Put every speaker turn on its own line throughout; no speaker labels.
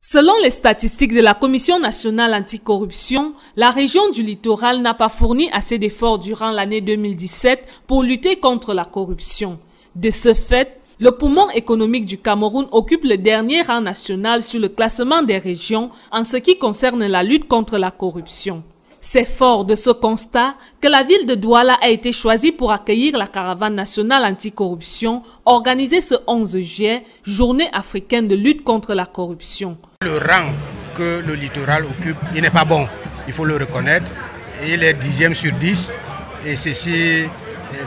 Selon les statistiques de la Commission nationale anticorruption, la région du littoral n'a pas fourni assez d'efforts durant l'année 2017 pour lutter contre la corruption. De ce fait, le poumon économique du Cameroun occupe le dernier rang national sur le classement des régions en ce qui concerne la lutte contre la corruption. C'est fort de ce constat que la ville de Douala a été choisie pour accueillir la caravane nationale anticorruption organisée ce 11 juillet, journée africaine de lutte contre la corruption.
Le rang que le littoral occupe, il n'est pas bon, il faut le reconnaître. Il est 10e sur 10 et ceci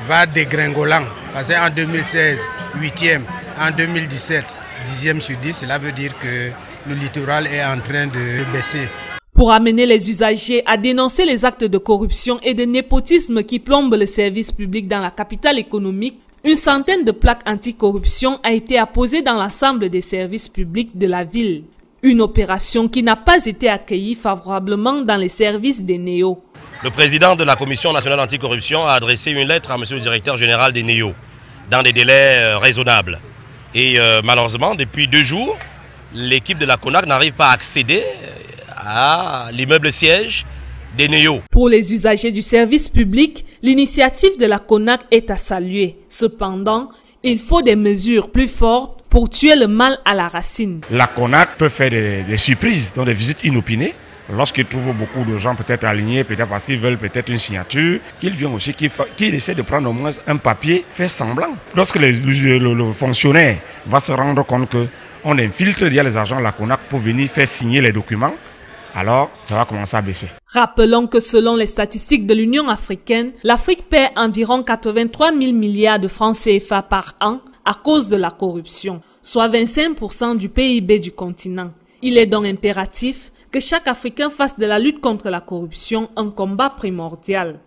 va dégringolant. Parce qu'en 2016, 8e, en 2017, 10e sur 10, cela veut dire que le littoral est en train de baisser.
Pour amener les usagers à dénoncer les actes de corruption et de népotisme qui plombent le service public dans la capitale économique, une centaine de plaques anticorruption a été apposée dans l'ensemble des services publics de la ville. Une opération qui n'a pas été accueillie favorablement dans les services des NEO.
Le président de la Commission nationale anticorruption a adressé une lettre à monsieur le directeur général des NEO dans des délais raisonnables. Et malheureusement, depuis 2 jours, l'équipe de la CONAC n'arrive pas à accéder à l'immeuble siège des NEO.
Pour les usagers du service public, l'initiative de la CONAC est à saluer. Cependant, il faut des mesures plus fortes pour tuer le mal à la racine.
La CONAC peut faire des surprises, donc des visites inopinées. Lorsqu'ils trouvent beaucoup de gens peut-être alignés, peut-être parce qu'ils veulent peut-être une signature, qu'ils viennent aussi, qu'ils essaient de prendre au moins un papier, faire semblant. Lorsque le fonctionnaire va se rendre compte qu'on infiltre via les agents de la CONAC pour venir faire signer les documents, alors ça va commencer à baisser. Rappelons
que selon les statistiques de l'Union africaine, l'Afrique perd environ 83 000 milliards de francs CFA par an à cause de la corruption, soit 25% du PIB du continent. Il est donc impératif que chaque Africain fasse de la lutte contre la corruption un combat primordial.